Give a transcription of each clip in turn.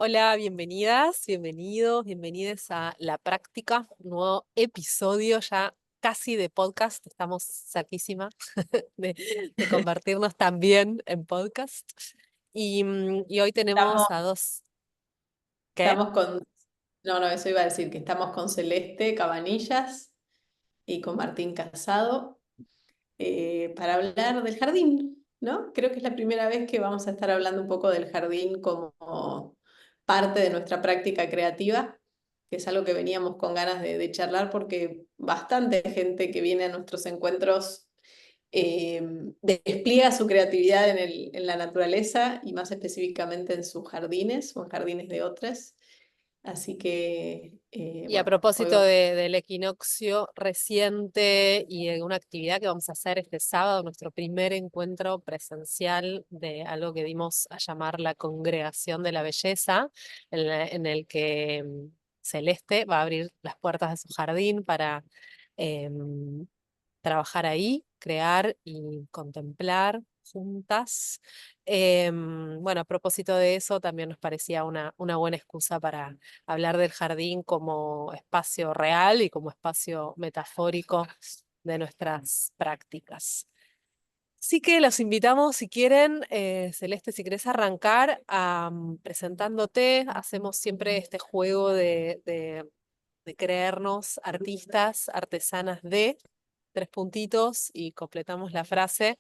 Hola, bienvenidas, bienvenidos, bienvenidas a La Práctica, un nuevo episodio ya casi de podcast. Estamos cerquísima de convertirnos también en podcast. Y hoy Estamos, tenemos a dos, ¿qué? estamos con, no, eso iba a decir, que estamos con Celeste Cabanillas y con Martín Casado para hablar del jardín, ¿no? Creo que es la primera vez que vamos a estar hablando un poco del jardín como parte de nuestra práctica creativa, que es algo que veníamos con ganas de charlar porque bastante gente que viene a nuestros encuentros eh, despliega su creatividad en la naturaleza y más específicamente en sus jardines o en jardines de otras. Así que, Y a bueno, hoy propósito vamos. del equinoccio reciente y de una actividad que vamos a hacer este sábado, nuestro primer encuentro presencial de algo que dimos a llamar la Congregación de la Belleza, en el que Celeste va a abrir las puertas de su jardín para em, trabajar ahí, crear y contemplar juntas. Bueno, a propósito de eso, también nos parecía una buena excusa para hablar del jardín como espacio real y como espacio metafórico de nuestras prácticas. Sí que los invitamos, si quieren, Celeste, si querés arrancar presentándote, hacemos siempre este juego de creernos artistas, artesanas de tres puntitos y completamos la frase,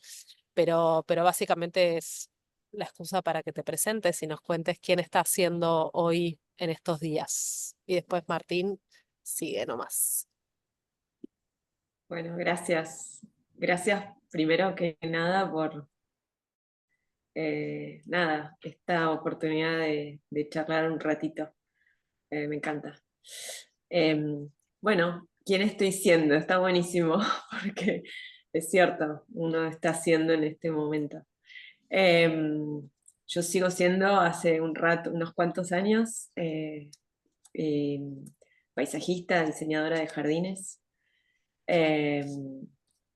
pero básicamente es la excusa para que te presentes y nos cuentes quién está haciendo hoy en estos días. Y después Martín sigue nomás. Bueno, gracias. Gracias primero que nada por esta oportunidad de charlar un ratito. Me encanta. Bueno, ¿quién estoy siendo? Está buenísimo porque es cierto, uno está siendo en este momento. Yo sigo siendo hace un rato, unos cuantos años, eh, paisajista, diseñadora de jardines. Eh,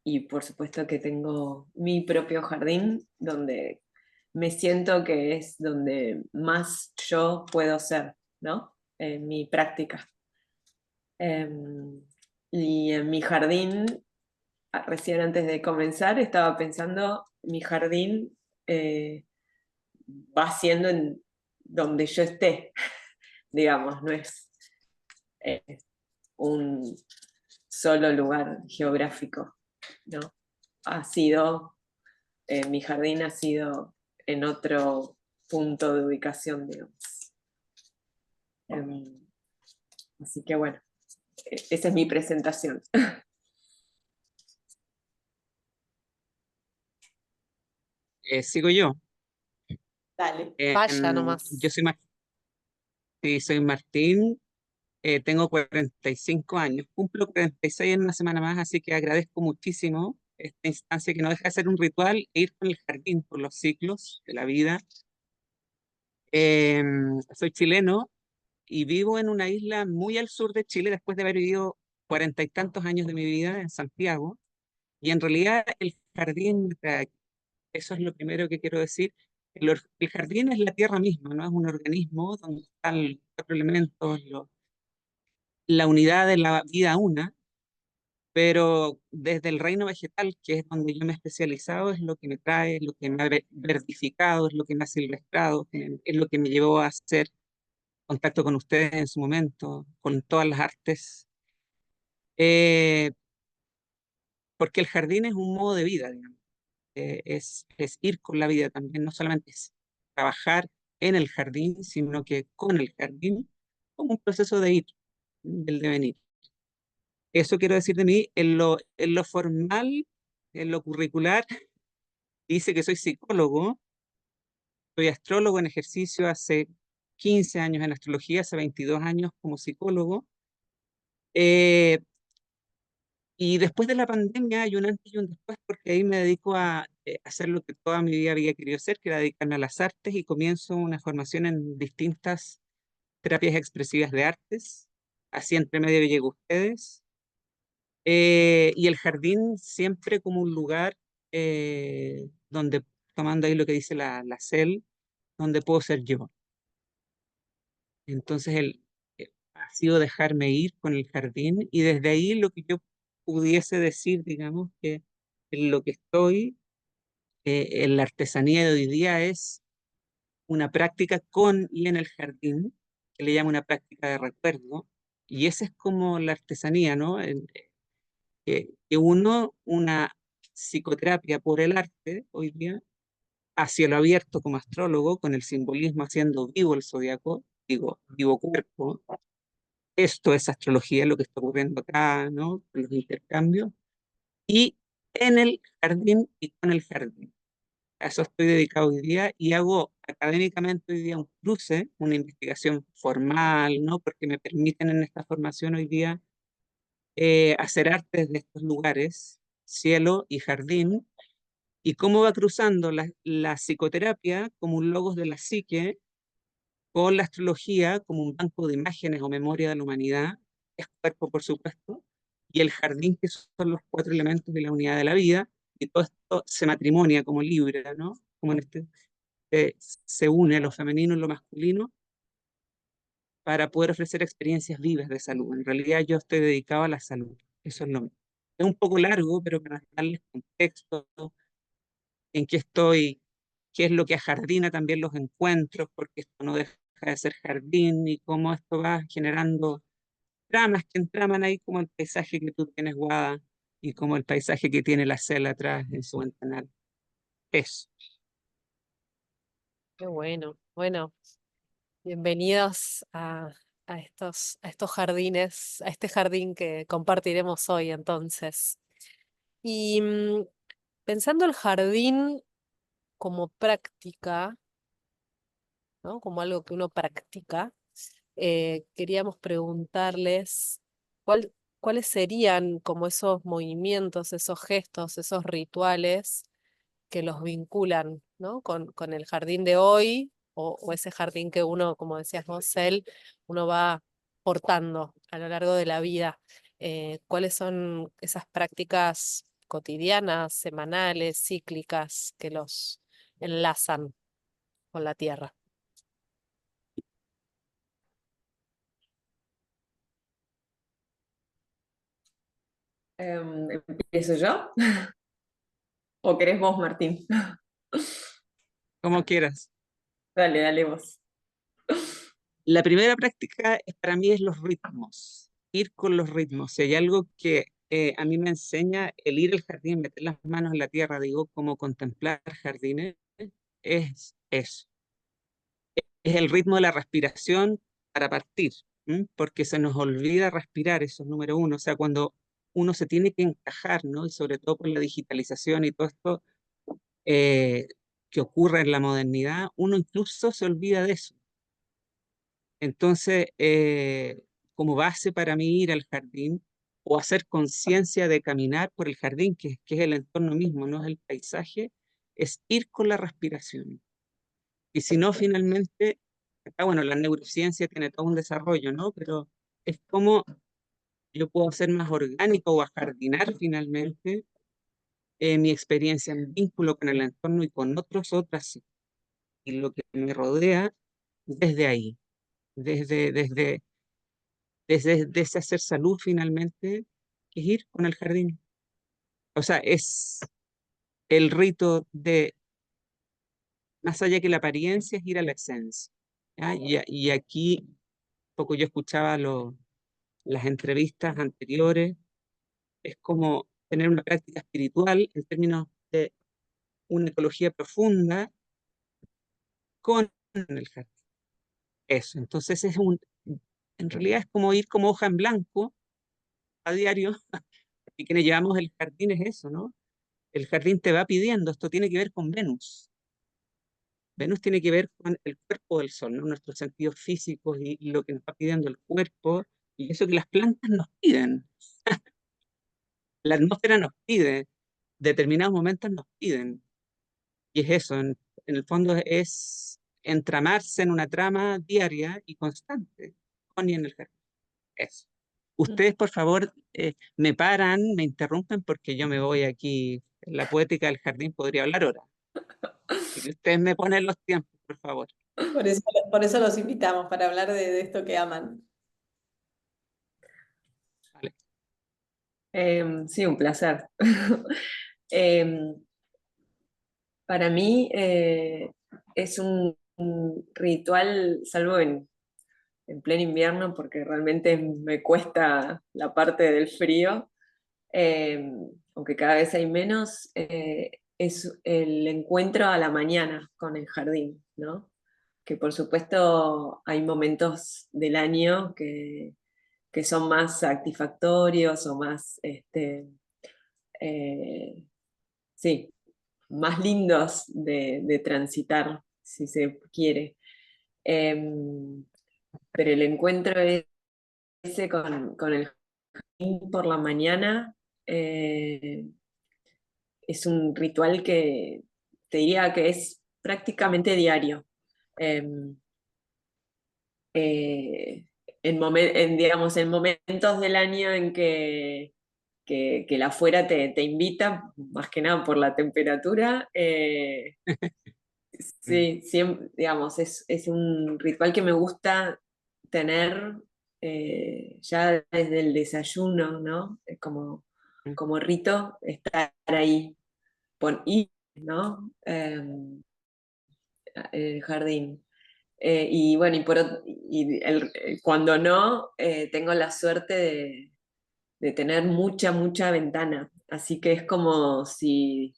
y por supuesto que tengo mi propio jardín donde me siento que es donde más yo puedo ser, ¿no? En mi práctica. Y en mi jardín, recién antes de comenzar, estaba pensando, mi jardín va siendo en donde yo esté, digamos, no es eh, un solo lugar geográfico, ¿no? Ha sido, mi jardín ha sido en otro punto de ubicación, digamos. Em, Así que bueno, esa es mi presentación. Sigo yo. Dale. Vaya Yo nomás. sí, soy Martín, tengo 45 años, cumplo 46 en una semana más, así que agradezco muchísimo esta instancia que no deja de ser un ritual e ir con el jardín por los ciclos de la vida. Soy chileno y vivo en una isla muy al sur de Chile después de haber vivido 40 y tantos años de mi vida en Santiago. Y en realidad el jardín, eso es lo primero que quiero decir. El jardín es la tierra misma, ¿no? Es un organismo donde están los cuatro elementos, la unidad de la vida una, pero desde el reino vegetal, que es donde yo me he especializado, es lo que me trae, lo que me ha verdificado, es lo que me ha silvestrado, es lo que me llevó a hacer contacto con ustedes en su momento, con todas las artes, eh, porque el jardín es un modo de vida, digamos. Es ir con la vida también, no solamente es trabajar en el jardín, sino que con el jardín, como un proceso de ir, del devenir. Eso quiero decir de mí, en lo formal, en lo curricular, dice que soy psicólogo, soy astrólogo en ejercicio hace 15 años en astrología, hace 22 años como psicólogo. Eh, y después de la pandemia hay un antes y un después porque ahí me dedico a hacer lo que toda mi vida había querido hacer, que era dedicarme a las artes y comienzo una formación en distintas terapias expresivas de artes. Así entre medio llego a ustedes. Y el jardín siempre como un lugar donde, tomando ahí lo que dice la CEL, donde puedo ser yo. Entonces ha sido dejarme ir con el jardín y desde ahí lo que yo pudiese decir, digamos, que en lo que estoy, en la artesanía de hoy día es una práctica con y en el jardín, que le llamo una práctica de recuerdo, y esa es como la artesanía, ¿no? Que uno, una psicoterapia por el arte hoy día, a cielo abierto como astrólogo, con el simbolismo haciendo vivo el zodiaco, digo, vivo cuerpo. Esto es astrología, lo que está ocurriendo acá, ¿no? Los intercambios. Y en el jardín y con el jardín. A eso estoy dedicado hoy día y hago académicamente hoy día un cruce, una investigación formal, ¿no? Porque me permiten en esta formación hoy día hacer arte desde estos lugares, cielo y jardín, y cómo va cruzando la psicoterapia como un logos de la psique con la astrología como un banco de imágenes o memoria de la humanidad, es cuerpo por supuesto, y el jardín que son los cuatro elementos de la unidad de la vida, y todo esto se matrimonia como Libra, ¿no? Como en se une lo femenino y lo masculino para poder ofrecer experiencias vivas de salud. En realidad yo estoy dedicado a la salud, eso es lo mismo. Es un poco largo, pero para darles contexto en qué estoy, qué es lo que ajardina también los encuentros, porque esto no deja de ser jardín y cómo esto va generando tramas que entraman ahí como el paisaje que tú tienes, Guada, y como el paisaje que tiene la cela atrás en su ventanal. Eso. Qué bueno. Bueno, bienvenidos a estos jardines, a este jardín que compartiremos hoy entonces. Y pensando el jardín como práctica, ¿no? Como algo que uno practica, queríamos preguntarles cuáles serían como esos movimientos, esos gestos, esos rituales que los vinculan, ¿no? Con el jardín de hoy o ese jardín que uno, como decías vos, Cel, uno va portando a lo largo de la vida. ¿Cuáles son esas prácticas cotidianas, semanales, cíclicas que los enlazan con la tierra? ¿Empiezo yo? ¿O querés vos, Martín? Como quieras. Dale, dale vos. La primera práctica para mí es los ritmos, ir con los ritmos. Si hay algo que a mí me enseña el ir al jardín, meter las manos en la tierra, digo, como contemplar jardines, es eso. Es el ritmo de la respiración para partir, ¿m? Porque se nos olvida respirar, eso es número uno. O sea, cuando uno se tiene que encajar, ¿no? Y sobre todo con la digitalización y todo esto eh, que ocurre en la modernidad, uno incluso se olvida de eso. Entonces, como base para mí ir al jardín o hacer conciencia de caminar por el jardín, que es el entorno mismo, no es el paisaje, es ir con la respiración. Y si no, finalmente, acá, bueno, la neurociencia tiene todo un desarrollo, ¿no? Pero es como yo puedo hacer más orgánico o ajardinar finalmente mi experiencia en vínculo con el entorno y con otras, y lo que me rodea desde ahí, desde ese hacer salud finalmente, que es ir con el jardín. O sea, es el rito de, más allá que la apariencia, es ir a la esencia. ¿Ya? Y aquí, poco yo escuchaba las entrevistas anteriores, es como tener una práctica espiritual en términos de una ecología profunda con el jardín. Eso, entonces en realidad es como ir como hoja en blanco a diario, y quienes llevamos el jardín es eso, ¿no? El jardín te va pidiendo, esto tiene que ver con Venus. Venus tiene que ver con el cuerpo del sol, ¿no? Nuestros sentidos físicos y lo que nos va pidiendo el cuerpo, y eso que las plantas nos piden. La atmósfera nos pide, determinados momentos nos piden. Y es eso, en el fondo es entramarse en una trama diaria y constante, con y en el jardín. Eso. Ustedes, por favor, me paran, me interrumpen porque yo me voy aquí. En la poética del jardín podría hablar ahora. Así que ustedes me ponen los tiempos, por favor. Por eso los invitamos, para hablar de esto que aman. Vale. Sí, un placer. Em, para mí es un ritual, salvo en pleno invierno, porque realmente me cuesta la parte del frío, aunque cada vez hay menos, es el encuentro a la mañana con el jardín, ¿no? Que por supuesto hay momentos del año que son más satisfactorios o más, sí, más lindos de transitar, si se quiere. Pero el encuentro ese con el jardín por la mañana es un ritual que te diría que es prácticamente diario. Em, eh, digamos, en momentos del año en que el afuera te invita, más que nada por la temperatura, sí, digamos, es un ritual que me gusta tener ya desde el desayuno, ¿no? Es como rito estar ahí, ir, ¿no? El jardín. Y bueno, cuando no, tengo la suerte de tener mucha ventana. Así que es como si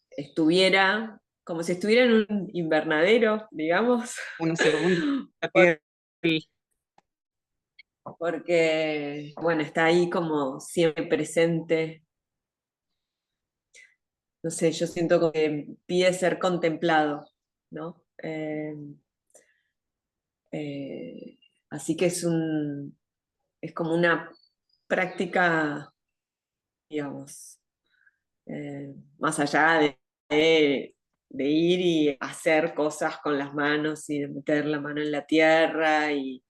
estuviera en un invernadero, digamos, Una segunda piel. porque, bueno, está ahí como siempre presente. No sé, yo siento que pide ser contemplado, ¿no? Eh, así que es como una práctica, digamos, más allá de ir y hacer cosas con las manos y de meter la mano en la tierra y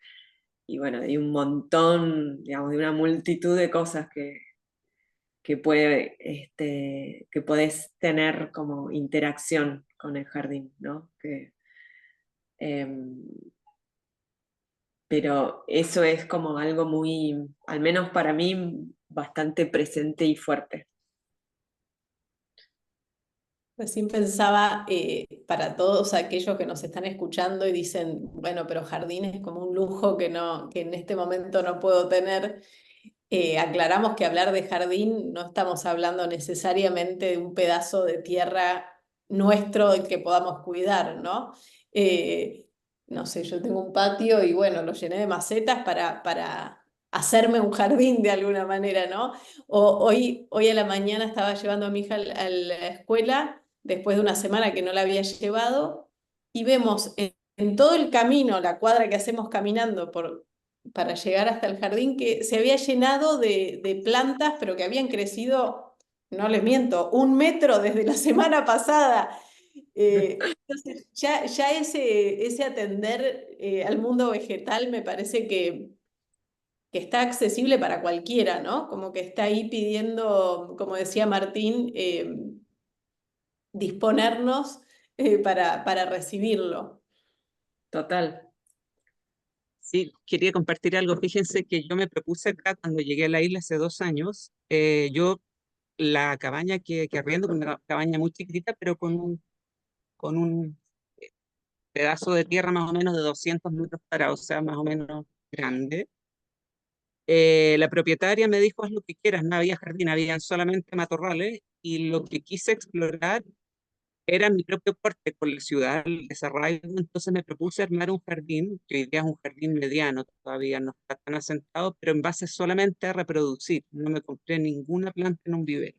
bueno, hay un montón, digamos, de una multitud de cosas que podés tener como interacción con el jardín, ¿no? Em, pero eso es como algo muy, al menos para mí, bastante presente y fuerte. Recién pensaba, para todos aquellos que nos están escuchando y dicen, bueno, pero jardín es como un lujo que en este momento no puedo tener. Aclaramos que hablar de jardín no estamos hablando necesariamente de un pedazo de tierra nuestro del que podamos cuidar, ¿no? Eh, no sé, yo tengo un patio y bueno, lo llené de macetas para hacerme un jardín de alguna manera, ¿no? Hoy a la mañana estaba llevando a mi hija a la escuela después de una semana que no la había llevado y vemos en todo el camino, la cuadra que hacemos caminando para llegar hasta el jardín, que se había llenado de plantas, pero que habían crecido, no les miento, 1 metro desde la semana pasada. Entonces, ya ese atender al mundo vegetal me parece que está accesible para cualquiera, ¿no? Como que está ahí pidiendo, como decía Martín, disponernos para recibirlo. Total. Sí, quería compartir algo. Fíjense que yo me propuse acá cuando llegué a la isla hace 2 años. Yo la cabaña que arriendo, una cabaña muy chiquitita, pero con un pedazo de tierra más o menos de 200 metros cuadrados, o sea, más o menos grande. La propietaria me dijo, haz lo que quieras, no había jardín, habían solamente matorrales, y lo que quise explorar era mi propio porte con la ciudad, el desarrollo. Entonces me propuse armar un jardín, que hoy día es un jardín mediano, todavía no está tan asentado, pero en base solamente a reproducir. No me compré ninguna planta en un vivero.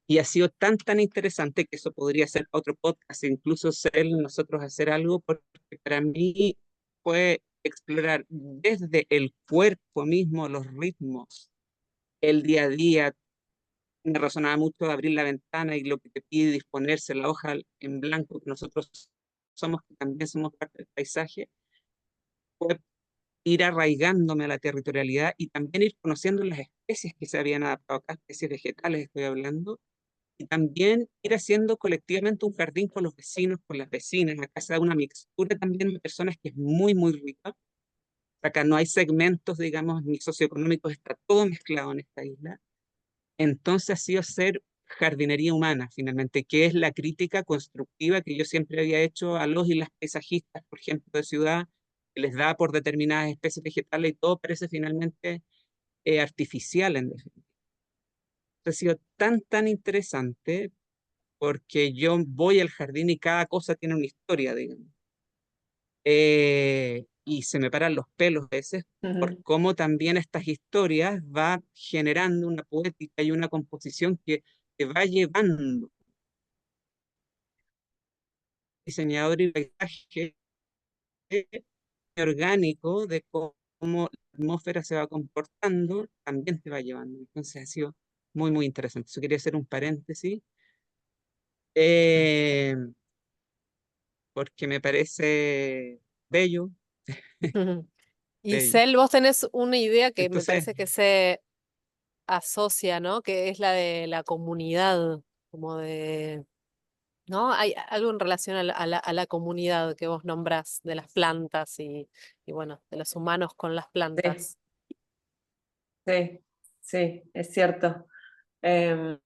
Y ha sido tan interesante que eso podría ser otro podcast, e incluso ser nosotros hacer algo, porque para mí fue explorar desde el cuerpo mismo, los ritmos, el día a día. Me resonaba mucho abrir la ventana y lo que te pide disponerse la hoja en blanco, que nosotros somos, que también somos parte del paisaje, fue ir arraigándome a la territorialidad y también ir conociendo las especies que se habían adaptado acá, especies vegetales estoy hablando, y también ir haciendo colectivamente un jardín con los vecinos, con las vecinas. Acá se da una mixtura también de personas que es muy, muy rica. Acá no hay segmentos, digamos, ni socioeconómicos, está todo mezclado en esta isla. Entonces ha sido ser jardinería humana, finalmente, que es la crítica constructiva que yo siempre había hecho a los y las paisajistas, por ejemplo, de ciudad, que les da por determinadas especies vegetales y todo parece finalmente artificial en definitiva. Ha sido tan, tan interesante porque yo voy al jardín y cada cosa tiene una historia, digamos. Y se me paran los pelos a veces por Ujú. cómo también estas historias va generando una poética y una composición que va llevando diseñador y paisaje orgánico de cómo la atmósfera se va comportando, también te va llevando. Entonces ha sido muy, muy interesante. Eso quería hacer un paréntesis, eh, porque me parece bello, Ujú. Y bello. Cel, vos tenés una idea que me Entonces, parece que se asocia, ¿no? Que es la de la comunidad, como de, ¿no? Hay algo en relación a la comunidad que vos nombrás de las plantas y bueno, de los humanos con las Sí, plantas. sí, sí, es cierto. Em,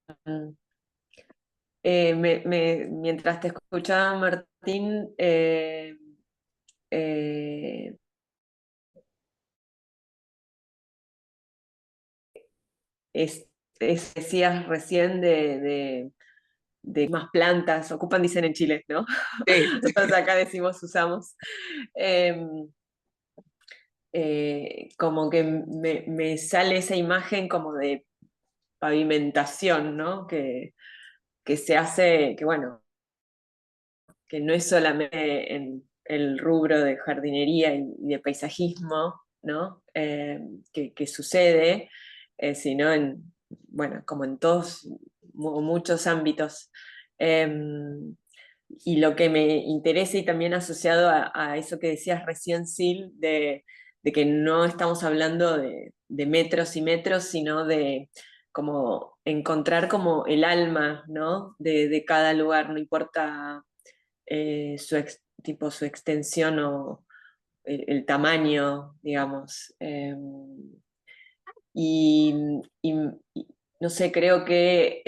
mientras te escuchaba, Martín, eh, es, decías recién de más plantas, ocupan, dicen en Chile, ¿no? sí, Nosotros acá decimos usamos. Em, como que me sale esa imagen como de pavimentación, ¿no? Que se hace, que bueno, que no es solamente en el rubro de jardinería y de paisajismo, ¿no? Que sucede, sino en, bueno, como en todos, muchos ámbitos. Y lo que me interesa y también asociado a eso que decías recién, Sil, de que no estamos hablando de metros y metros, sino de como encontrar como el alma, ¿no? De cada lugar, no importa tipo, su extensión o el tamaño, digamos. Y, y- y, no sé, creo que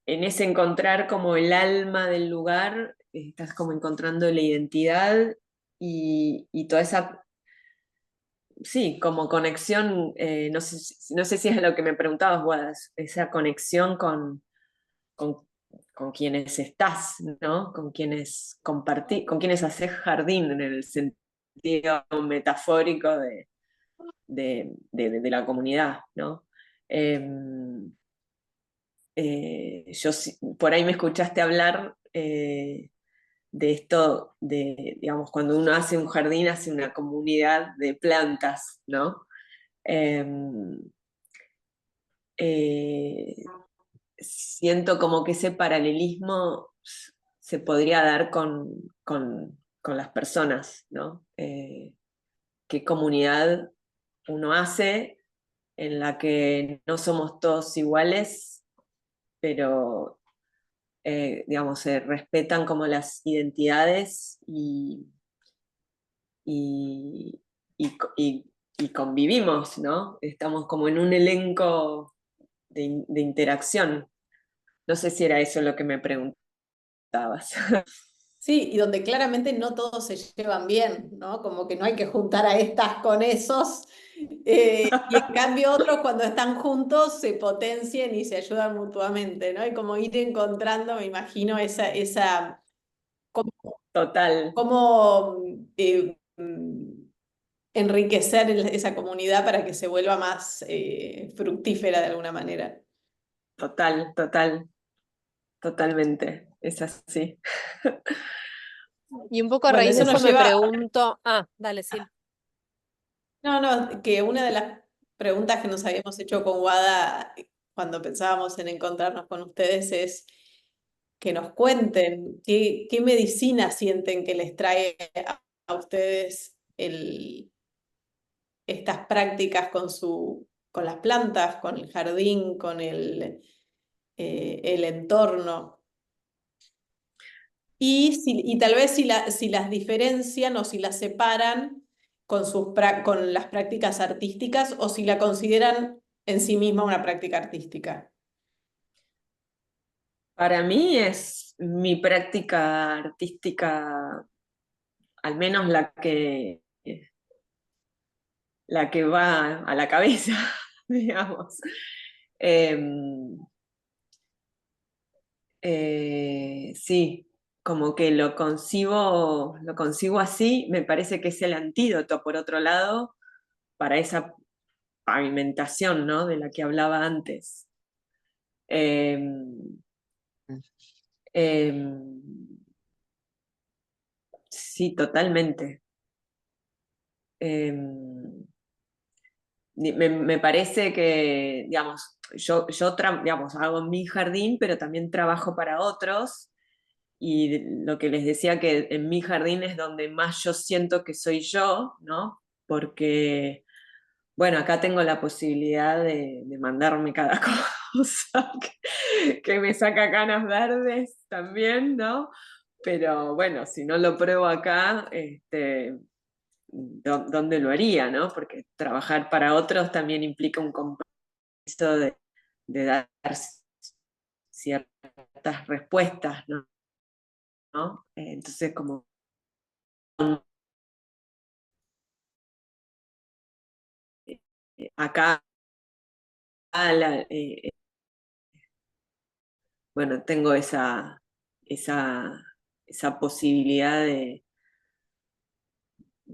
en ese encontrar como el alma del lugar, estás como encontrando la identidad y toda esa, sí, como conexión, no sé si es lo que me preguntabas, Guadas, esa conexión con, con quienes estás, ¿no? Con quienes compartís, con quienes haces jardín en el sentido metafórico de la comunidad, ¿no? Em, por ahí me escuchaste hablar de esto, de, digamos, cuando uno hace un jardín, hace una comunidad de plantas, ¿no? Em, eh, Siento como que ese paralelismo se podría dar con las personas, ¿no? ¿Qué comunidad uno hace en la que no somos todos iguales, pero, digamos, se respetan como las identidades y, y convivimos, ¿no? Estamos como en un elenco de interacción. No sé si era eso lo que me preguntabas. Sí, y donde claramente no todos se llevan bien, ¿no? Como que no hay que juntar a estas con esos, y en cambio otros cuando están juntos se potencian y se ayudan mutuamente, ¿no? Y como ir encontrando, me imagino, cómo, Total, cómo, enriquecer esa comunidad para que se vuelva más fructífera de alguna manera. total, totalmente. Es así. Y un poco a Bueno, raíz de eso eso nos me lleva. pregunto, dale, Sil. No, no, que una de las preguntas que nos habíamos hecho con Wada cuando pensábamos en encontrarnos con ustedes es que nos cuenten qué medicina sienten que les trae a ustedes estas prácticas con las plantas, con el jardín, con el entorno. Y tal vez si las diferencian o si las separan con las prácticas artísticas o si la consideran en sí misma una práctica artística. Para mí es mi práctica artística, al menos la que va a la cabeza, digamos. Sí, como que lo concibo así, me parece que es el antídoto, por otro lado, para esa pavimentación, ¿no? De la que hablaba antes. Em, em, sí, totalmente. Em, me parece que, digamos, digamos, hago mi jardín, pero también trabajo para otros. Y lo que les decía que en mi jardín es donde más yo siento que soy yo, ¿no? Porque, bueno, acá tengo la posibilidad de mandarme cada cosa que me saca canas verdes también, ¿no? Pero bueno, si no lo pruebo acá, ¿dónde lo haría, no? Porque trabajar para otros también implica un compromiso de dar ciertas respuestas, ¿no? Entonces, como acá, bueno, tengo esa, esa posibilidad de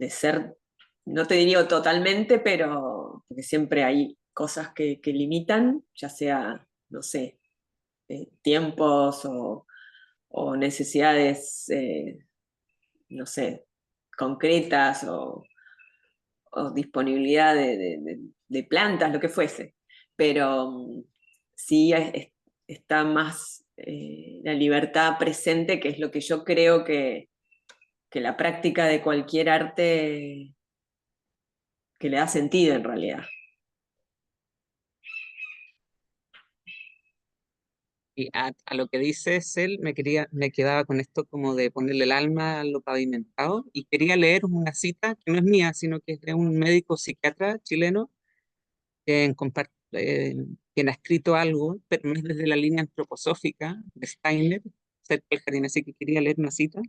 ser, no te diría totalmente, pero porque siempre hay cosas que limitan, ya sea, no sé, tiempos o necesidades, no sé, concretas o disponibilidad de plantas, lo que fuese. Pero sí está más la libertad presente, que es lo que yo creo que la práctica de cualquier arte que le da sentido en realidad. Y a lo que dice él, me quedaba con esto como de ponerle el alma a lo pavimentado, y quería leer una cita que no es mía, sino que es de un médico psiquiatra chileno, quien ha escrito algo, pero no es desde la línea antroposófica de Steiner, cerca del jardín, así que quería leer una cita,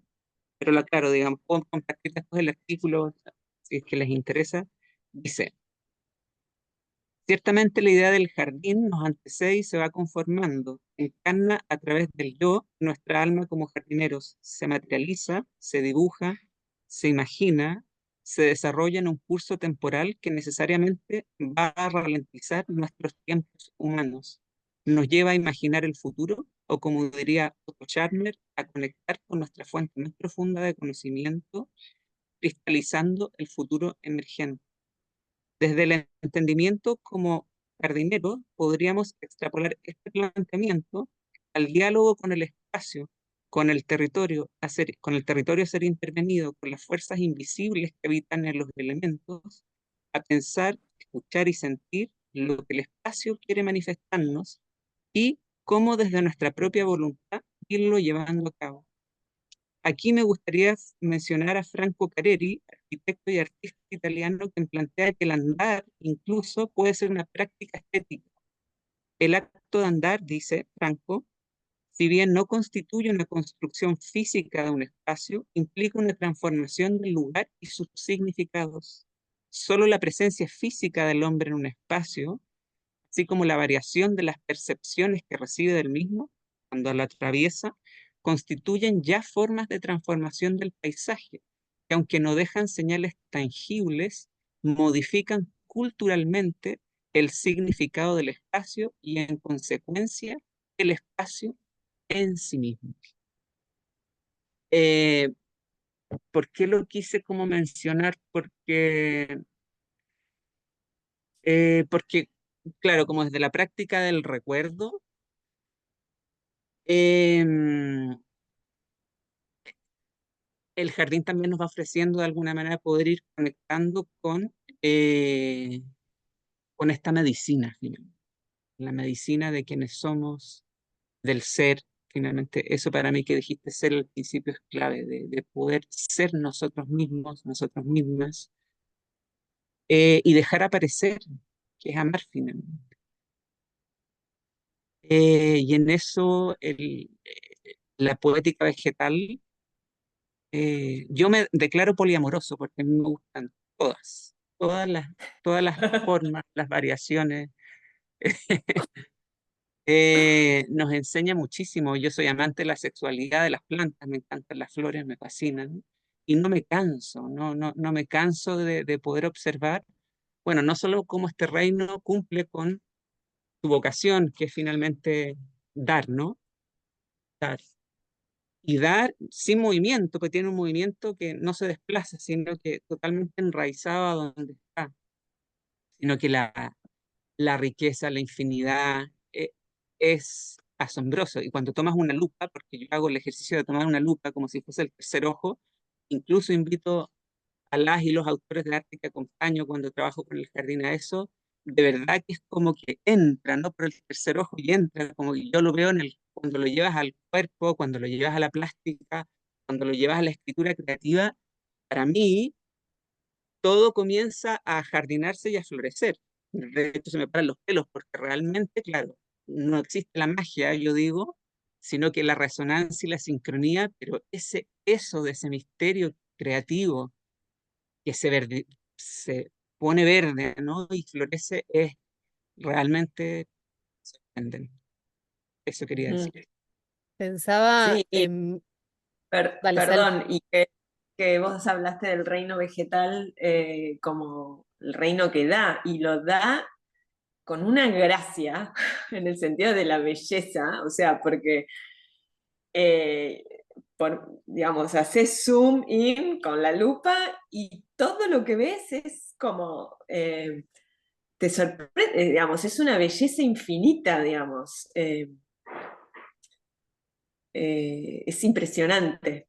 pero la claro, digamos, puedo compartir después el artículo, si es que les interesa. Dice: ciertamente la idea del jardín nos antecede y se va conformando, encarna a través del yo nuestra alma como jardineros, se materializa, se dibuja, se imagina, se desarrolla en un curso temporal que necesariamente va a ralentizar nuestros tiempos humanos, nos lleva a imaginar el futuro, o como diría Otto Scharmer, a conectar con nuestra fuente más profunda de conocimiento, cristalizando el futuro emergente. Desde el entendimiento como jardinero, podríamos extrapolar este planteamiento al diálogo con el espacio, con el territorio a ser intervenido, con las fuerzas invisibles que habitan en los elementos, a pensar, escuchar y sentir lo que el espacio quiere manifestarnos y cómo desde nuestra propia voluntad irlo llevando a cabo. Aquí me gustaría mencionar a Franco Careri, arquitecto y artista italiano, quien plantea que el andar incluso puede ser una práctica estética. El acto de andar, dice Franco, si bien no constituye una construcción física de un espacio, implica una transformación del lugar y sus significados. Solo la presencia física del hombre en un espacio, así como la variación de las percepciones que recibe del mismo cuando lo atraviesa, constituyen ya formas de transformación del paisaje, que aunque no dejan señales tangibles, modifican culturalmente el significado del espacio y en consecuencia el espacio en sí mismo. Eh, ¿Por qué lo quise como mencionar? Porque, claro, como desde la práctica del recuerdo, Em, el jardín también nos va ofreciendo de alguna manera poder ir conectando con esta medicina, digamos, la medicina de quienes somos del ser. Finalmente, eso para mí que dijiste ser al principio es clave, de poder ser nosotros mismos, nosotros mismas, y dejar aparecer, que es amar finalmente. Y en eso la poética vegetal, yo me declaro poliamoroso porque a mí me gustan todas las formas, las variaciones. Nos enseña muchísimo. Yo soy amante de la sexualidad de las plantas, me encantan las flores, me fascinan. Y no me canso, no me canso de poder observar, bueno, no solo cómo este reino cumple con tu vocación, que es finalmente dar, ¿no? Dar. Y dar sin movimiento, porque tiene un movimiento que no se desplaza, sino que totalmente enraizado a donde está, sino que la riqueza, la infinidad, es asombroso. Y cuando tomas una lupa, porque yo hago el ejercicio de tomar una lupa como si fuese el tercer ojo, incluso invito a las y los autores de arte que acompaño cuando trabajo con el jardín a eso, de verdad que es como que entra, ¿no? Por el tercer ojo y entra, como que yo lo veo cuando lo llevas al cuerpo, cuando lo llevas a la plástica, cuando lo llevas a la escritura creativa, para mí todo comienza a jardinarse y a florecer. De hecho, se me paran los pelos porque realmente, claro, no existe la magia, yo digo, sino que la resonancia y la sincronía, pero eso de ese misterio creativo que se pone verde, ¿no? Y florece es realmente sorprendente. Eso quería Mm. decir. Pensaba Sí, en... Dale, Sal. perdón, y que vos hablaste del reino vegetal como el reino que da, y lo da con una gracia, en el sentido de la belleza, o sea, porque, eh, digamos, haces zoom in con la lupa y todo lo que ves es como, te sorprende, digamos, es una belleza infinita, digamos, es impresionante.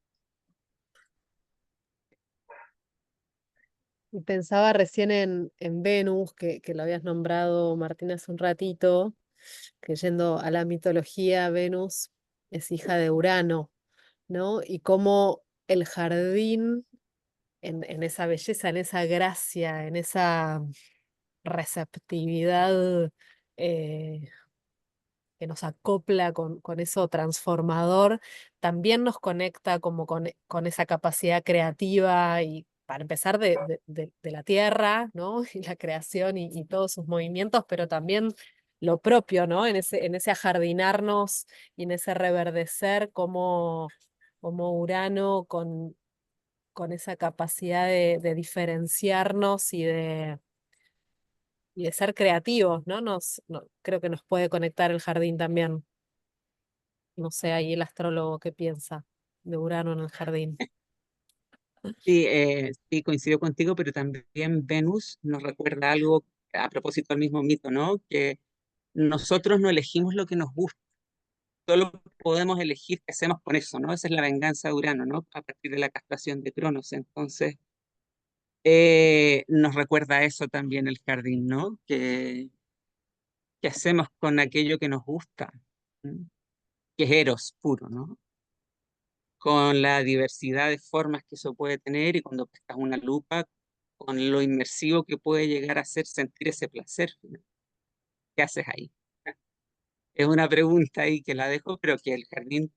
Y pensaba recién en Venus, que lo habías nombrado, Martín, hace un ratito, que yendo a la mitología, Venus es hija de Urano, ¿no? Y cómo el jardín, en esa belleza, en esa gracia, en esa receptividad eh, que nos acopla con eso transformador, también nos conecta como con esa capacidad creativa y para empezar de la tierra, ¿no? Y la creación y todos sus movimientos, pero también lo propio, ¿no? En ese ajardinarnos y en ese reverdecer como Urano con esa capacidad de diferenciarnos y de ser creativos, ¿no? Creo que nos puede conectar el jardín también. No sé, ahí el astrólogo qué piensa de Urano en el jardín. Sí, sí, coincido contigo, pero también Venus nos recuerda algo a propósito del mismo mito, ¿no? Que nosotros no elegimos lo que nos gusta, solo podemos elegir qué hacemos con eso, ¿no? Esa es la venganza de Urano, ¿no? A partir de la castración de Cronos. Entonces, nos recuerda eso también el jardín, ¿no? ¿Qué hacemos con aquello que nos gusta? ¿Mm? Que es Eros puro, ¿no? Con la diversidad de formas que eso puede tener y cuando prestas una lupa, con lo inmersivo que puede llegar a ser sentir ese placer, ¿no? ¿Qué haces ahí? Es una pregunta ahí que la dejo, pero que el jardín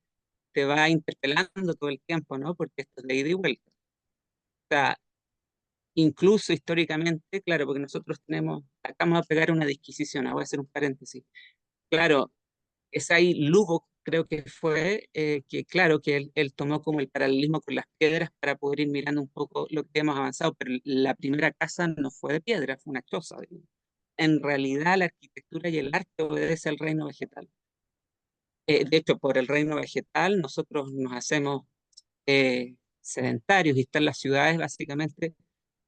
te va interpelando todo el tiempo, ¿no? Porque esto es de ida y vuelta. O sea, incluso históricamente, claro, porque nosotros acá vamos a pegar una disquisición, voy a hacer un paréntesis. Claro, es ahí Lugo, creo que fue, que claro, que él tomó como el paralelismo con las piedras para poder ir mirando un poco lo que hemos avanzado, pero la primera casa no fue de piedra, fue una choza, digamos. En realidad la arquitectura y el arte obedece al reino vegetal. De hecho, por el reino vegetal nosotros nos hacemos sedentarios y están las ciudades básicamente,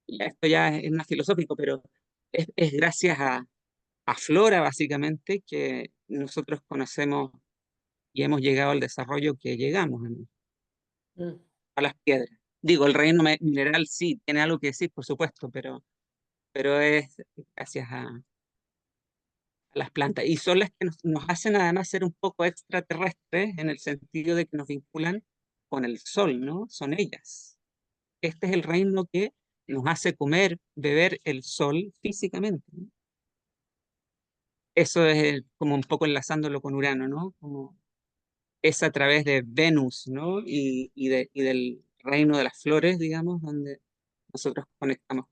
esto ya es más filosófico, pero es gracias a flora básicamente que nosotros conocemos y hemos llegado al desarrollo que llegamos, ¿no? Mm. A las piedras. Digo, el reino mineral sí tiene algo que decir, por supuesto, pero es gracias a las plantas. Y son las que nos hacen además ser un poco extraterrestres en el sentido de que nos vinculan con el sol, ¿no? Son ellas. Este es el reino que nos hace comer, beber el sol físicamente, ¿no? Eso es como un poco enlazándolo con Urano, ¿no? Como es a través de Venus, ¿no? Y del reino de las flores, digamos, donde nosotros conectamos,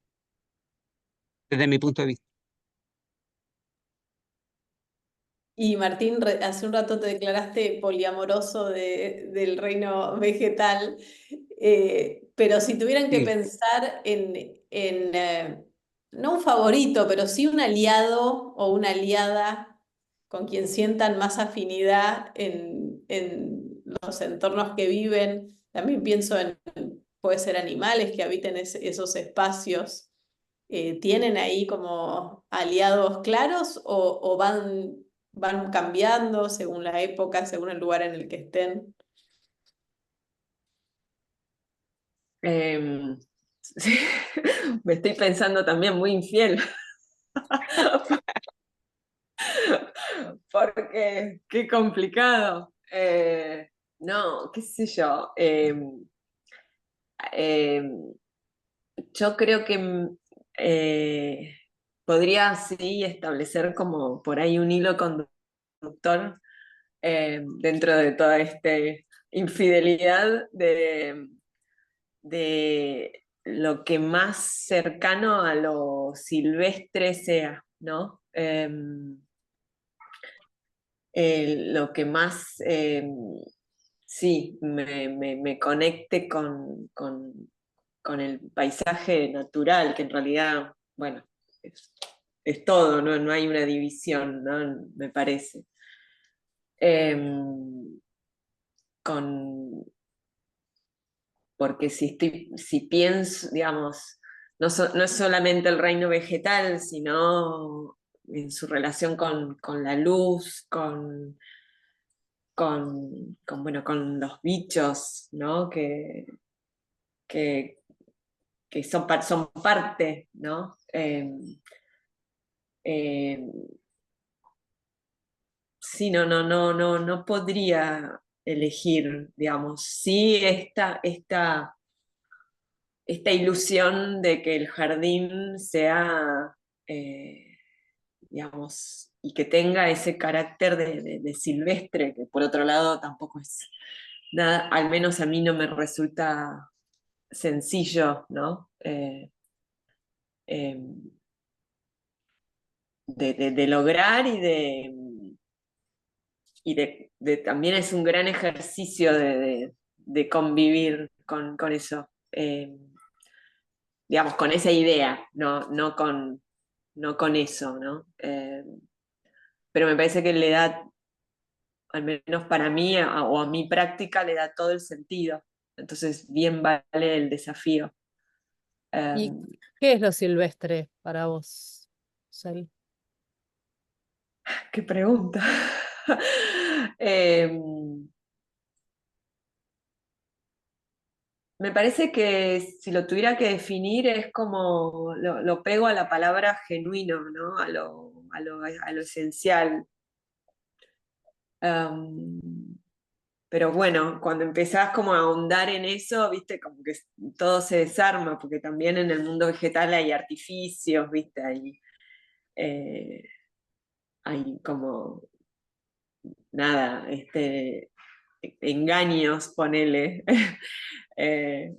desde mi punto de vista. Y Martín, hace un rato te declaraste poliamoroso del reino vegetal, pero si tuvieran que Sí. pensar no un favorito, pero sí un aliado o una aliada con quien sientan más afinidad en los entornos que viven, también pienso puede ser animales que habiten esos espacios. ¿Tienen ahí como aliados claros o van cambiando según la época, según el lugar en el que estén? Sí, me estoy pensando también muy infiel. Porque qué complicado. No, qué sé yo. Yo creo que podría sí establecer como por ahí un hilo conductor dentro de toda esta infidelidad de lo que más cercano a lo silvestre sea, ¿no? Lo que más sí me conecte con el paisaje natural, que en realidad, bueno, es todo, ¿no? No hay una división, ¿no? Me parece. Con, porque si pienso, digamos, no es solamente el reino vegetal, sino en su relación con la luz, bueno, con los bichos, ¿no? Que, que son parte, ¿no? Eh, sí, no podría elegir, digamos, sí esta ilusión de que el jardín sea, digamos, y que tenga ese carácter de silvestre, que por otro lado tampoco es nada, al menos a mí no me resulta sencillo, ¿no? Eh, de lograr también es un gran ejercicio de convivir con eso, digamos, con esa idea, no con eso, ¿no? Pero me parece que le da, al menos para mí o a mi práctica, le da todo el sentido. Entonces, bien vale el desafío. ¿Y Um, qué es lo silvestre para vos, Sel? Qué pregunta. Me parece que si lo tuviera que definir es como lo pego a la palabra genuino, ¿no? A lo esencial. Pero bueno, cuando empezás como a ahondar en eso, viste, como que todo se desarma, porque también en el mundo vegetal hay artificios, viste, eh, hay como nada, engaños, ponele.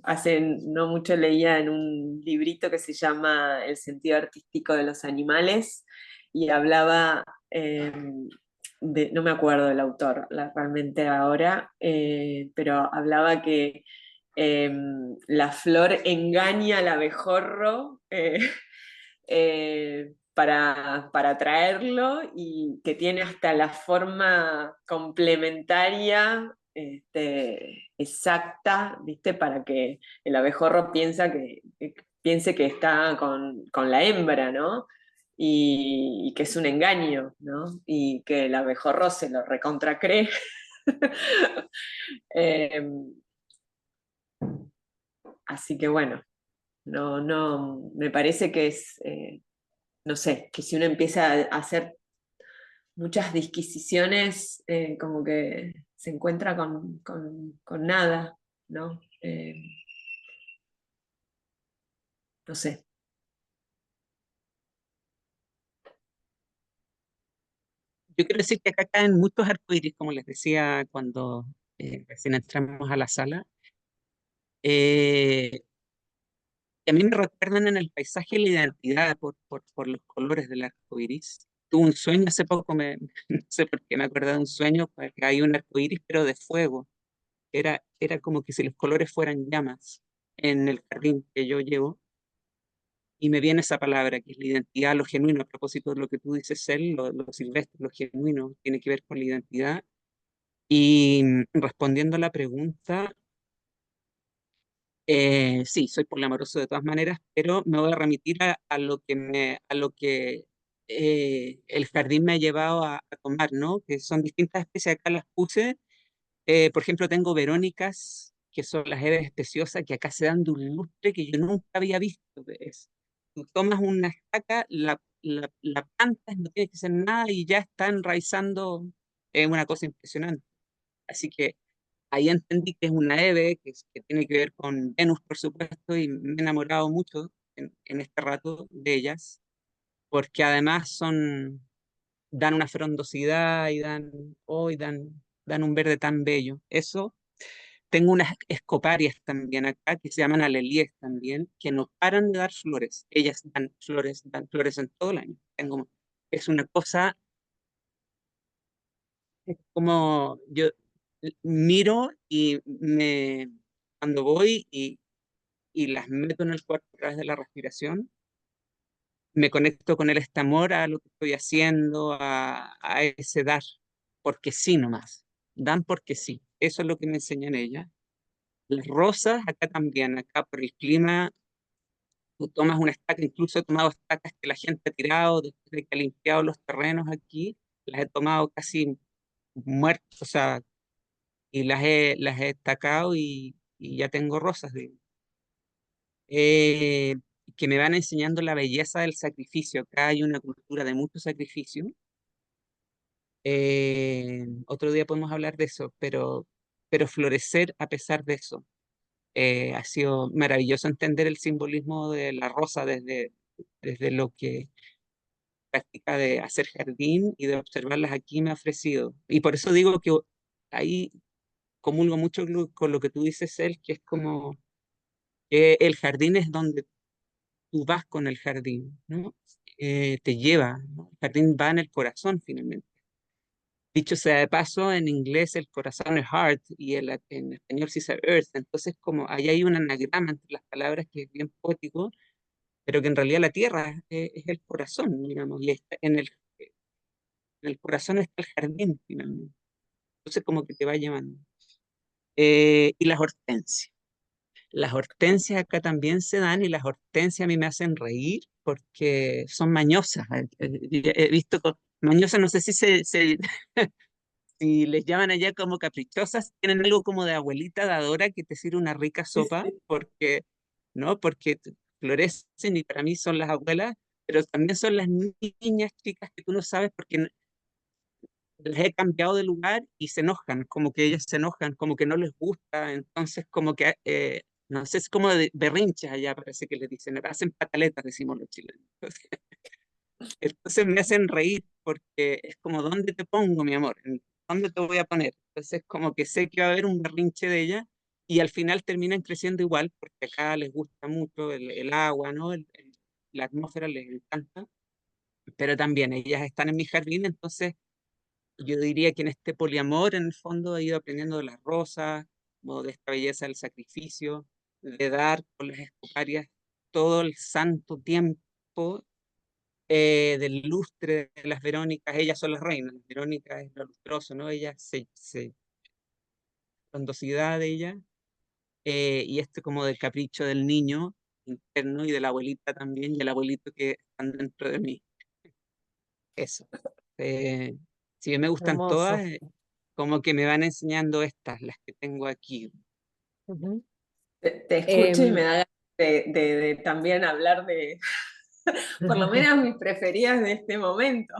Hace no mucho leía en un librito que se llama El sentido artístico de los animales y hablaba, no me acuerdo del autor realmente ahora, pero hablaba que la flor engaña al abejorro para atraerlo y que tiene hasta la forma complementaria exacta, ¿viste? Para que el abejorro piense que está con la hembra, ¿no? Y que es un engaño, ¿no? Y que el abejorro se lo recontracree. Así que bueno, no, me parece que es, no sé, que si uno empieza a hacer muchas disquisiciones, como que se encuentra con nada, ¿no? No sé. Yo quiero decir que acá caen muchos arcoíris, como les decía cuando recién entramos a la sala. Eh, que a mí me recuerdan en el paisaje la identidad por los colores del arco iris. Tuve un sueño hace poco, no sé por qué me acordé de un sueño, pues, que hay un arco iris, pero de fuego. Era como que si los colores fueran llamas en el jardín que yo llevo. Y me viene esa palabra, que es la identidad, lo genuino, a propósito de lo que tú dices, él, lo silvestre, lo genuino, tiene que ver con la identidad. Y respondiendo a la pregunta, sí, soy poliamoroso de todas maneras, pero me voy a remitir a lo que el jardín me ha llevado a tomar, ¿no? Que son distintas especies, acá las puse. Por ejemplo, tengo verónicas, que son las Eves especiosas, que acá se dan de un lustre que yo nunca había visto. Tú tomas una estaca, la plantas, no tiene que hacer nada y ya está enraizando, es una cosa impresionante. Así que ahí entendí que es una Eve, que tiene que ver con Venus, por supuesto, y me he enamorado mucho en este rato de ellas, porque además dan una frondosidad y dan un verde tan bello. Eso, tengo unas escoparias también acá, que se llaman alelíes también, que no paran de dar flores. Ellas dan flores en todo el año. Es una cosa, es como yo miro cuando voy y las meto en el cuerpo a través de la respiración, me conecto con el este amor a lo que estoy haciendo, a ese dar, porque sí nomás, dan porque sí. Eso es lo que me enseñan ella. Las rosas, acá también, acá por el clima, tú tomas una estaca, incluso he tomado estacas que la gente ha tirado después de que ha limpiado los terrenos aquí, las he tomado casi muertas, o sea, y las he estacado y ya tengo rosas, digo. eh, que me van enseñando la belleza del sacrificio. Acá hay una cultura de mucho sacrificio. Otro día podemos hablar de eso, pero florecer a pesar de eso. Ha sido maravilloso entender el simbolismo de la rosa desde lo que práctica de hacer jardín y de observarlas aquí me ha ofrecido. Y por eso digo que ahí comulgo mucho con lo que tú dices, él, que es como que el jardín es donde tú vas con el jardín, ¿no? Te lleva, ¿no? El jardín va en el corazón finalmente. Dicho sea de paso, en inglés el corazón es heart y en español se dice earth, entonces como ahí hay un anagrama entre las palabras que es bien poético, pero que en realidad la tierra es el corazón, digamos, y en el corazón está el jardín finalmente. Entonces como que te va llevando. Y las hortensias. Las hortensias acá también se dan y las hortensias a mí me hacen reír porque son mañosas. He visto mañosas, no sé si les llaman allá como caprichosas, tienen algo como de abuelita dadora que te sirve una rica Sí, sopa sí. porque, ¿no? Porque florecen y para mí son las abuelas, pero también son las niñas chicas que tú no sabes porque las he cambiado de lugar y se enojan, como que ellas se enojan, como que no les gusta, entonces como que, no sé, es como de berrinches allá, parece que les dicen, hacen pataletas, decimos los chilenos. Entonces me hacen reír porque es como, ¿dónde te pongo, mi amor? ¿Dónde te voy a poner? Entonces como que sé que va a haber un berrinche de ella y al final terminan creciendo igual porque acá les gusta mucho el agua, ¿no? La atmósfera les encanta, pero también ellas están en mi jardín, entonces yo diría que en este poliamor, en el fondo, he ido aprendiendo de las rosas, como de esta belleza del sacrificio, de dar con las escoparias todo el santo tiempo, del lustre de las Verónicas. Ellas son las reinas, las Verónicas es lo lustroso, ¿no? La frondosidad de ella, y este como del capricho del niño interno y de la abuelita también, y el abuelito que están dentro de mí. Eso. Eh, sí, me gustan todas. Hermoso. Como que me van enseñando estas, las que tengo aquí. Ujú. Te escucho y me Em, da ganas de también hablar de, por lo menos mis preferidas de este momento.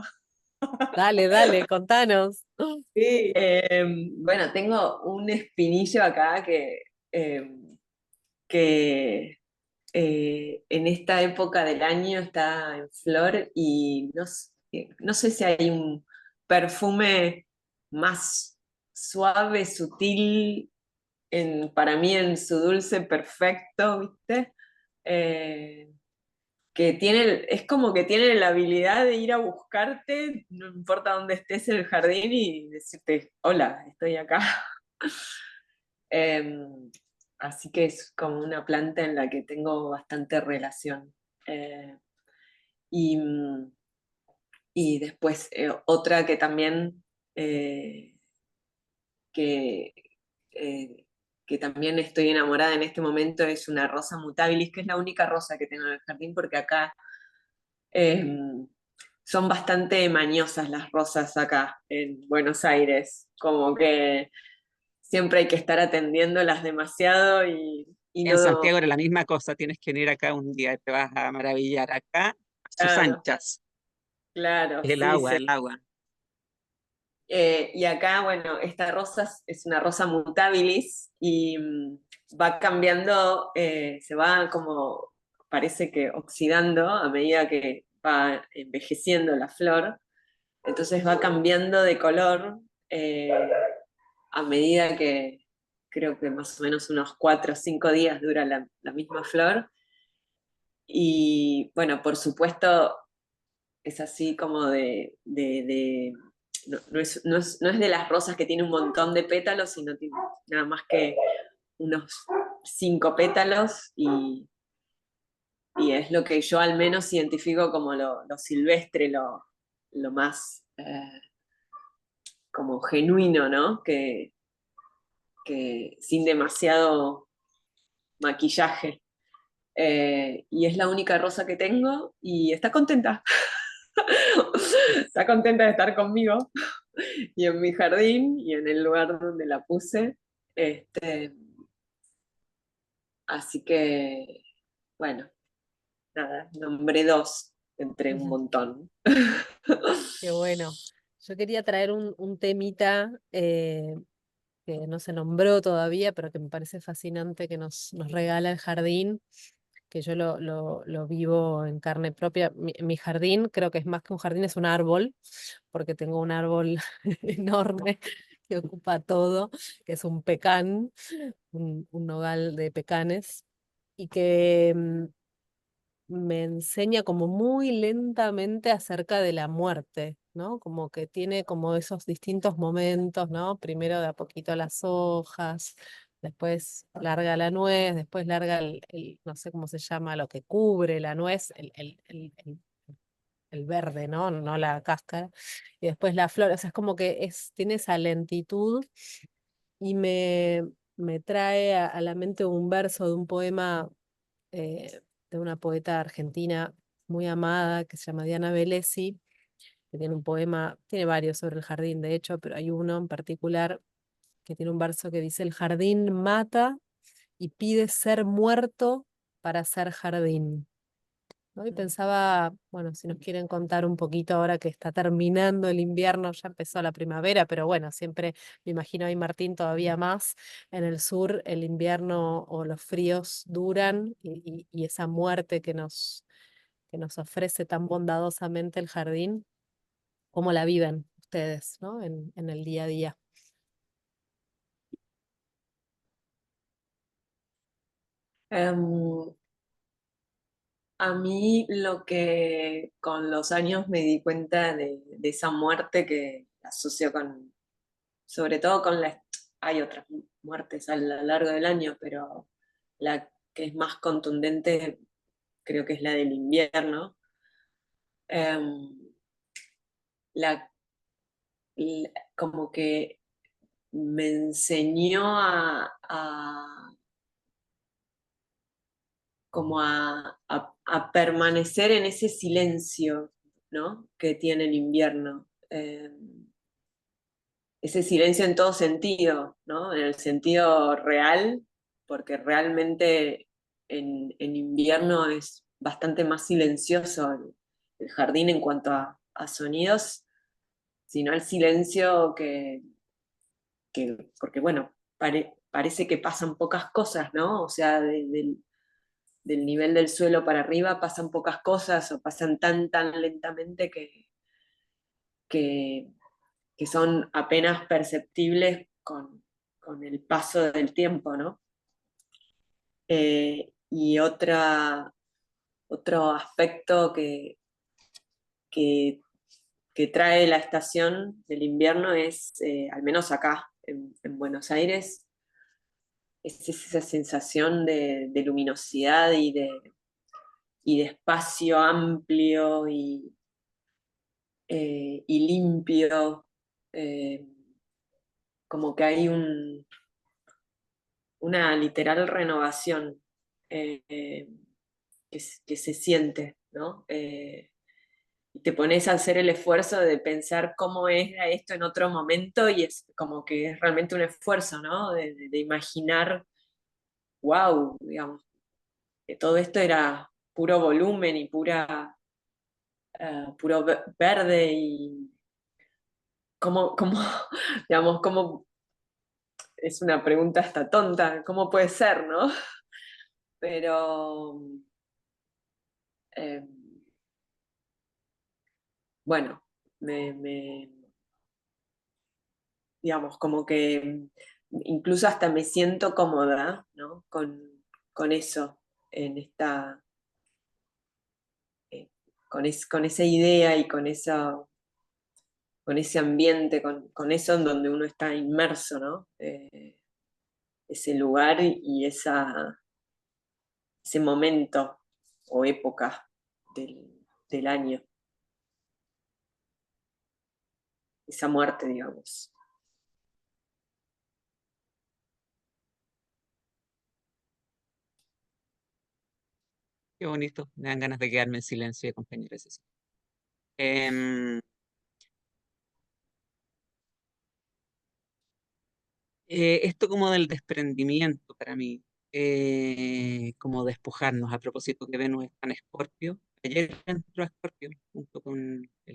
Dale, dale, contanos. Sí, bueno, tengo un espinillo acá que en esta época del año está en flor y no sé si hay un perfume más suave, sutil, para mí en su dulce perfecto, ¿viste? Eh, es como que tiene la habilidad de ir a buscarte, no importa dónde estés en el jardín, y decirte, hola, estoy acá. Em, Así que es como una planta en la que tengo bastante relación. Eh, y, y después otra que también eh, que, eh, que también estoy enamorada en este momento es una rosa mutabilis, que es la única rosa que tengo en el jardín, porque acá son bastante mañosas las rosas acá en Buenos Aires, como que siempre hay que estar atendiéndolas demasiado y En no, Santiago era la misma cosa, tienes que venir acá un día y te vas a maravillar. Acá, a sus claro, anchas, claro, el sí, agua, sí. el agua. Y acá, bueno, esta rosa es una rosa mutabilis y va cambiando, se va como, parece que oxidando a medida que va envejeciendo la flor. Entonces va cambiando de color a medida que creo que más o menos unos 4 o 5 días dura la misma flor. Y bueno, por supuesto, es así como no es de las rosas que tiene un montón de pétalos, sino tiene nada más que unos 5 pétalos y es lo que yo al menos identifico como lo silvestre, lo más como genuino, ¿no? Que sin demasiado maquillaje. Y es la única rosa que tengo y está contenta. Está contenta de estar conmigo y en mi jardín y en el lugar donde la puse. Este, Así que, bueno, nada, nombré dos entre un Ujú. montón. Qué bueno. Yo quería traer un temita que no se nombró todavía, pero que me parece fascinante que nos regala el jardín, que yo lo vivo en carne propia. Mi jardín creo que es más que un jardín, es un árbol, porque tengo un árbol enorme que ocupa todo, que es un pecán, un nogal de pecanes, y que me enseña como muy lentamente acerca de la muerte, ¿no? Como que tiene como esos distintos momentos, ¿no? Primero de a poquito las hojas, después larga la nuez, después larga no sé cómo se llama, lo que cubre la nuez, el verde, ¿no? No la cáscara, y después la flor, o sea, es como que tiene esa lentitud y me trae a la mente un verso de un poema de una poeta argentina muy amada que se llama Diana Velesi, que tiene un poema, tiene varios sobre el jardín, de hecho, pero hay uno en particular que tiene un verso que dice: el jardín mata y pide ser muerto para ser jardín. ¿No? Y pensaba, bueno, si nos quieren contar un poquito ahora que está terminando el invierno, ya empezó la primavera, pero bueno, siempre me imagino ahí, Martín, todavía más en el sur, el invierno o los fríos duran y esa muerte que nos ofrece tan bondadosamente el jardín, ¿cómo la viven ustedes, ¿no? En el día a día. Em, a mí lo que con los años me di cuenta de esa muerte que asocio sobre todo hay otras muertes a lo largo del año, pero la que es más contundente creo que es la del invierno. Em, la, Como que me enseñó como a permanecer en ese silencio, ¿no? Que tiene el invierno. Ese silencio en todo sentido, ¿no? En el sentido real, porque realmente en invierno es bastante más silencioso el jardín en cuanto a sonidos, sino el silencio porque bueno, parece que pasan pocas cosas, ¿no? O sea, del nivel del suelo para arriba pasan pocas cosas o pasan tan lentamente que, que son apenas perceptibles con el paso del tiempo, ¿no? Y otro aspecto que, que trae la estación del invierno es, al menos acá en Buenos Aires, es esa sensación de luminosidad y de espacio amplio y limpio, eh, como que hay una literal renovación que se siente, ¿no? Y te pones a hacer el esfuerzo de pensar cómo era esto en otro momento y es como que es realmente un esfuerzo, ¿no? De imaginar, wow, digamos, que todo esto era puro volumen y puro verde y cómo, digamos, cómo, es una pregunta hasta tonta, ¿cómo puede ser, no? Pero, eh, bueno, digamos, como que incluso hasta me siento cómoda, ¿no? Con eso, en esta, con esa idea y con ese ambiente, con eso en donde uno está inmerso, ¿no? Ese lugar y ese momento o época del año, esa muerte, digamos. Qué bonito, me dan ganas de quedarme en silencio y acompañar ese sonido. Em, Esto como del desprendimiento para mí, como despojarnos a propósito que Venus está en Escorpio. Ayer entró a Escorpio junto con